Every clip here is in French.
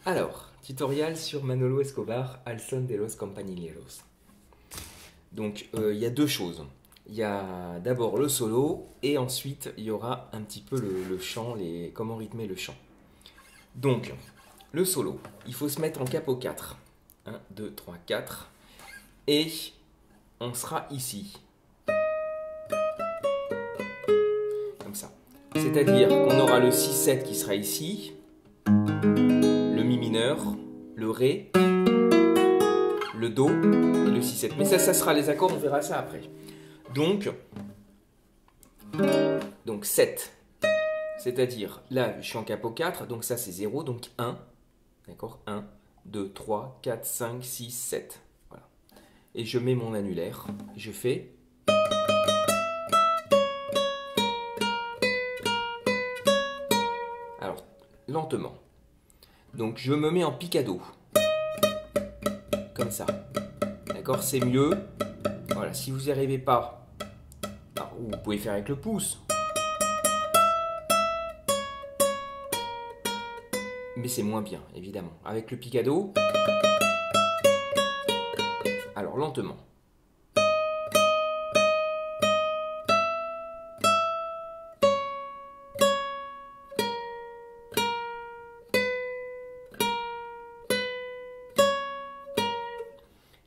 Alors, tutoriel sur Manolo Escobar, Al son de los Compañeros. Donc, il y a deux choses. Il y a d'abord le solo et ensuite il y aura un petit peu le chant, comment rythmer le chant. Donc, le solo, il faut se mettre en capo 4. 1, 2, 3, 4. Et on sera ici. Comme ça. C'est-à-dire qu'on aura le 6-7 qui sera ici, le mi mineur, le ré, le do et le 6-7. Mais ça sera les accords, on verra ça après. Donc 7. C'est-à-dire, là, je suis en capo 4, donc ça c'est 0, donc 1. D'accord, 1, 2, 3, 4, 5, 6, 7. Voilà. Et je mets mon annulaire. Je fais... Alors, lentement. Donc, je me mets en picado. Comme ça. D'accord, c'est mieux. Voilà, si vous n'y arrivez pas, vous pouvez faire avec le pouce. Mais c'est moins bien, évidemment. Avec le picado, alors lentement.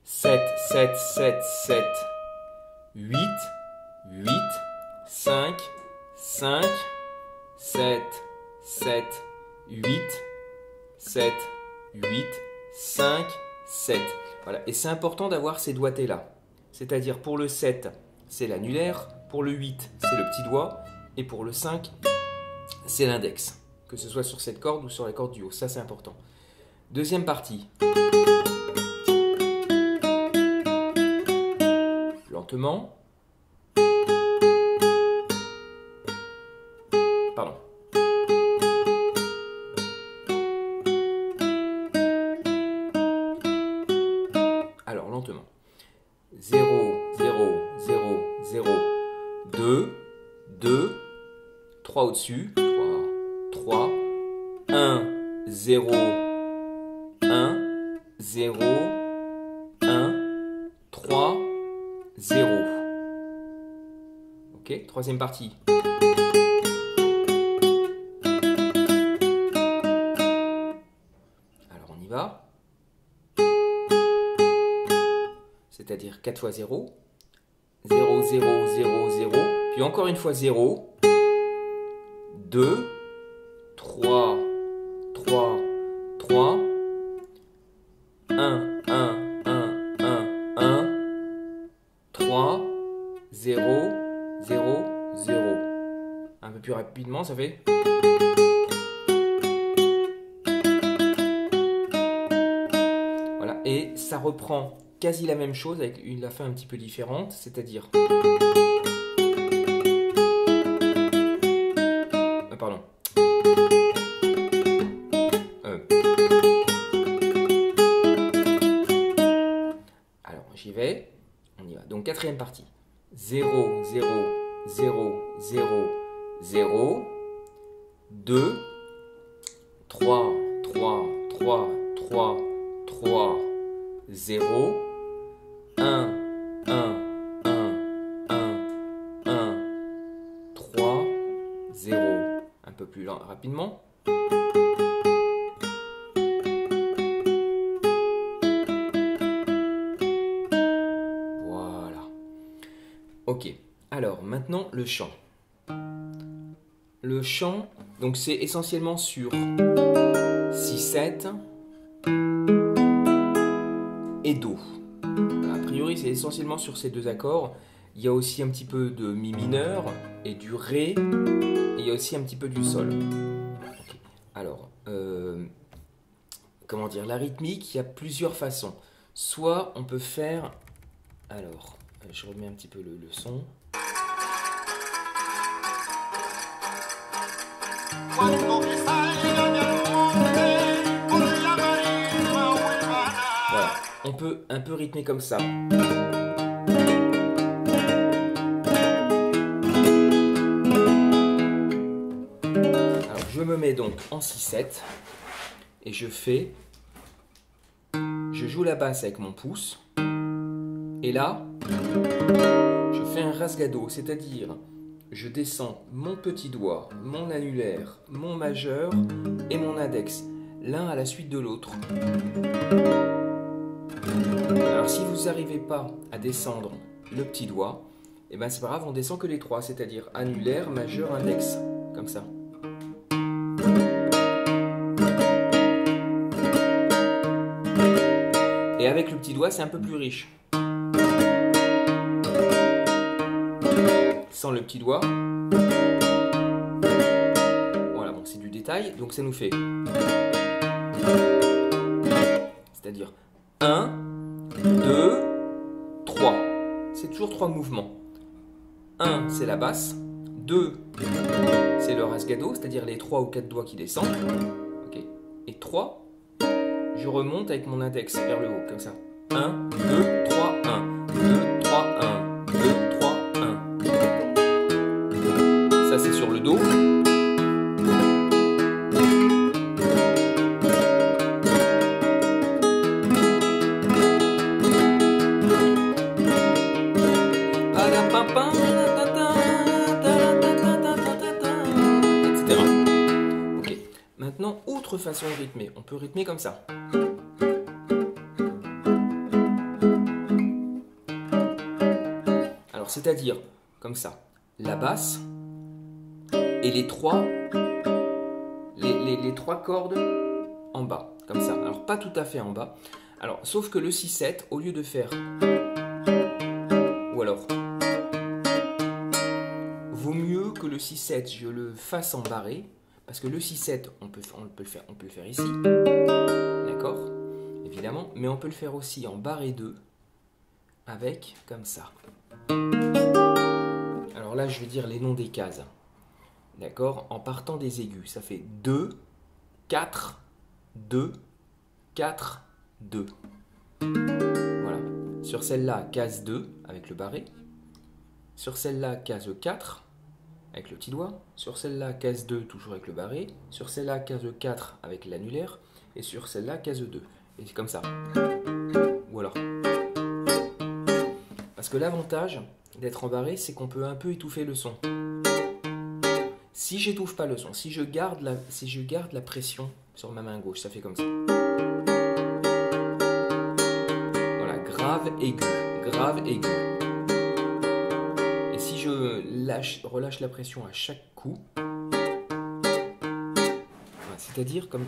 Sept, 7, 7, 7, 8, 8, 5, 5, 7, 7, 8, 7, 8, 5, 7. Voilà. Et c'est important d'avoir ces doigtés-là. C'est-à-dire pour le 7, c'est l'annulaire. Pour le 8, c'est le petit doigt. Et pour le 5, c'est l'index. Que ce soit sur cette corde ou sur la corde du haut. Ça, c'est important. Deuxième partie. Lentement. Pardon. Alors, lentement. 0, 0, 0, 0, 2, 2, 3 au-dessus, 3, 3, 1, 0, 1, 0, 1, 3, 0. Ok, troisième partie. Alors, on y va. C'est-à-dire 4 fois 0, 0, 0, 0, 0, puis encore une fois 0, 2, 3, 3, 3, 1, 1, 1, 1, 1, 3, 0, 0, 0. Un peu plus rapidement, ça fait... Voilà, et ça reprend quasi la même chose avec la fin un petit peu différente, c'est-à-dire... pardon. Alors, j'y vais. On y va. Donc, quatrième partie. 0, 0, 0, 0, 0, 2, 3, 3, 3, 3, 3, 0, 1, 1, 1, 1, 1, 3, 0. Un peu plus rapidement. Voilà. Ok. Alors, maintenant, le chant. Le chant, donc c'est essentiellement sur 6-7 et Do. A priori, c'est essentiellement sur ces deux accords. Il y a aussi un petit peu de mi mineur et du ré. Et il y a aussi un petit peu du sol. Okay. Alors, comment dire, la rythmique, il y a plusieurs façons. Soit on peut faire... Alors, je remets un petit peu le son. Voilà, on peut un peu rythmer comme ça. Alors, je me mets donc en 6-7 et je joue la basse avec mon pouce, et là, je fais un rasgado, c'est-à-dire je descends mon petit doigt, mon annulaire, mon majeur et mon index, l'un à la suite de l'autre. Alors si vous n'arrivez pas à descendre le petit doigt, et ben c'est pas grave, on descend que les trois, c'est-à-dire annulaire, majeur, index, comme ça. Et avec le petit doigt, c'est un peu plus riche. Sans le petit doigt, voilà, bon, c'est du détail, donc ça nous fait, c'est-à-dire 1, 2, 3. C'est toujours 3 mouvements. 1, c'est la basse. 2, c'est le rasgado, c'est-à-dire les 3 ou 4 doigts qui descendent. Okay. Et 3, je remonte avec mon index vers le haut, comme ça. 1, 2, 3, 1. 2, 3, 1. 2, 3, 1. Ça, c'est sur le Do. Etc. Ok. Maintenant, autre façon de rythmer. On peut rythmer comme ça. Alors, c'est-à-dire comme ça. La basse et les trois cordes en bas. Comme ça. Alors, pas tout à fait en bas. Alors, sauf que le 6-7, au lieu de faire... Ou alors... Vaut mieux que le 6-7, je le fasse en barré, parce que le 6-7, on peut le faire ici, d'accord, évidemment, mais on peut le faire aussi en barré 2, avec, comme ça. Alors là, je vais dire les noms des cases, d'accord, en partant des aigus, ça fait 2, 4, 2, 4, 2. Voilà, sur celle-là, case 2, avec le barré, sur celle-là, case 4, avec le petit doigt, sur celle-là, case 2, toujours avec le barré, sur celle-là, case 4 avec l'annulaire, et sur celle-là, case 2. Et c'est comme ça. Ou alors. Parce que l'avantage d'être en barré, c'est qu'on peut un peu étouffer le son. Si j'étouffe pas le son, si je garde la pression sur ma main gauche, ça fait comme ça. Voilà, grave, aigu, grave, aigu. Si je relâche la pression à chaque coup, c'est-à-dire comme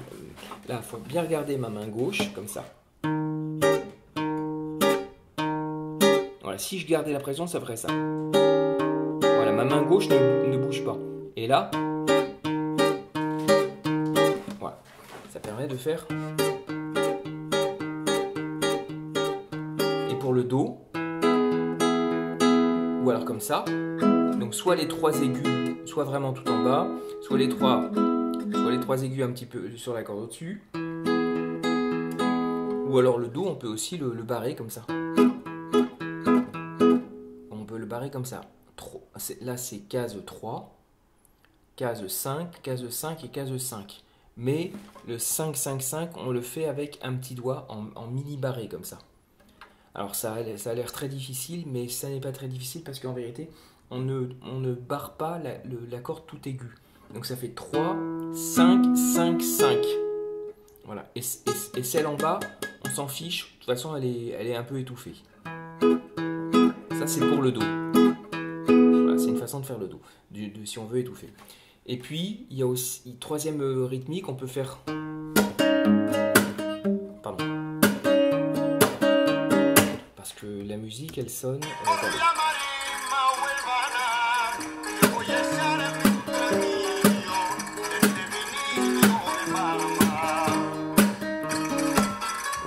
là, il faut bien regarder ma main gauche, comme ça. Voilà, si je gardais la pression, ça ferait ça. Voilà, ma main gauche ne bouge pas. Et là, voilà, ça permet de faire. Et pour le Do, ou alors comme ça, donc soit les 3 aigus, soit vraiment tout en bas, soit les trois aigus un petit peu sur la corde au-dessus, ou alors le Do, on peut aussi le barrer comme ça. On peut le barrer comme ça. Là c'est case 3, case 5, case 5 et case 5. Mais le 5-5-5, on le fait avec un petit doigt en mini barré comme ça. Alors ça a l'air très difficile, mais ça n'est pas très difficile parce qu'en vérité, on ne barre pas la corde tout aiguë. Donc ça fait 3, 5, 5, 5. Voilà. Et celle en bas, on s'en fiche. De toute façon, elle est un peu étouffée. Ça, c'est pour le Do. Voilà, c'est une façon de faire le Do, si on veut étouffer. Et puis, il y a aussi, troisième rythmique, on peut faire... Pardon. Parce que la musique, elle sonne...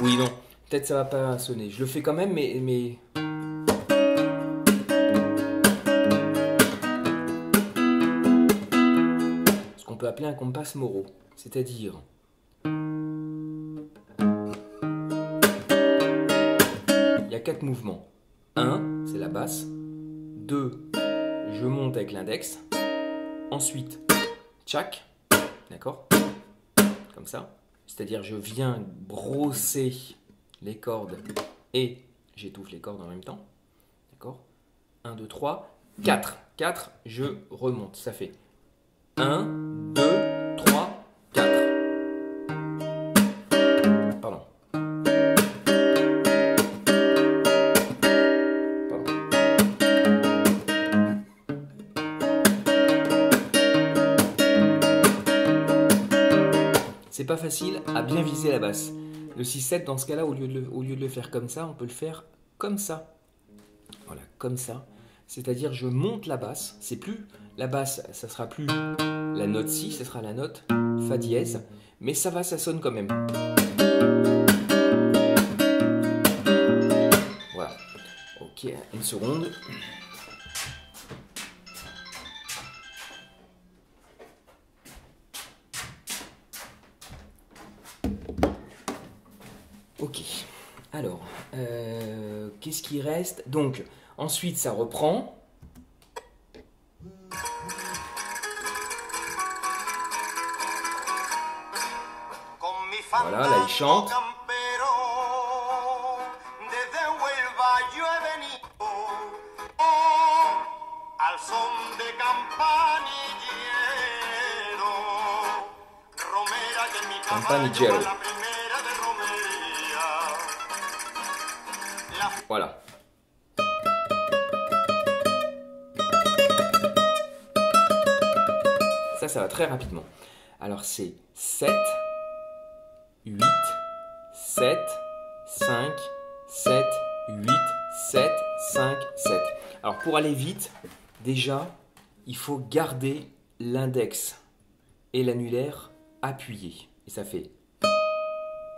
Oui, non. Peut-être ça va pas sonner. Je le fais quand même, mais... Ce qu'on peut appeler un compas moro. C'est-à-dire... Il y a 4 mouvements. 1, c'est la basse. 2, je monte avec l'index. Ensuite, tchac. D'accord? Comme ça. c'est-à-dire je viens brosser les cordes et j'étouffe les cordes en même temps. D'accord? 1, 2, 3, 4. 4, je remonte. Ça fait 1, 2, 3, 4. Pardon. C'est pas facile à bien viser la basse. Le 6-7, dans ce cas-là, au lieu de le faire comme ça, on peut le faire comme ça. Voilà, comme ça. C'est-à-dire, je monte la basse. C'est plus la basse, ça sera plus la note Si, ça sera la note Fa dièse. Mais ça va, ça sonne quand même. Voilà. Ok, une seconde. Ok, alors, qu'est-ce qui reste? Donc, ensuite, ça reprend. Voilà, là, il chante. Campanigero. Voilà. Ça va très rapidement. Alors c'est 7, 8, 7, 5, 7, 8, 7, 5, 7. Alors pour aller vite, déjà, il faut garder l'index et l'annulaire appuyés. Et ça fait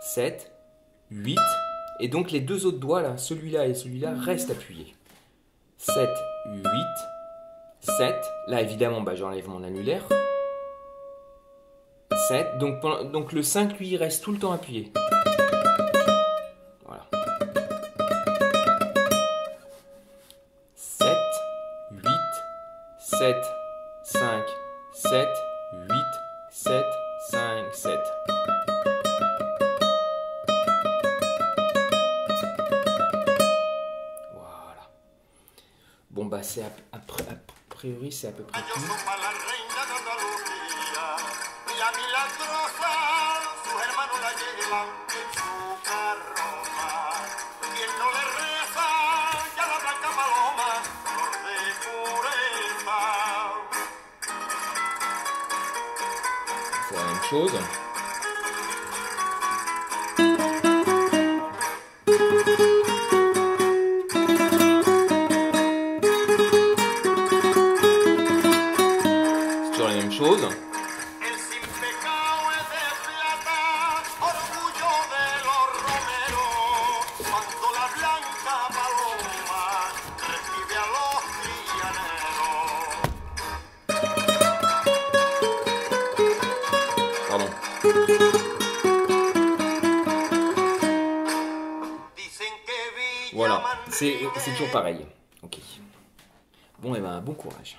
7, 8, et donc les deux autres doigts, là, celui-là et celui-là, restent appuyés. 7, 8, 7. Là, évidemment, j'enlève mon annulaire. 7. Donc le 5, lui, il reste tout le temps appuyé. Voilà. 7, 8, 7, 5, 7, 8, 7, 5, 7. Voilà. Bon, c'est a priori, c'est à peu près tout. C'est la même chose. C'est toujours la même chose. Pardon. Voilà, c'est toujours pareil. Ok. Bon, et ben, bon courage.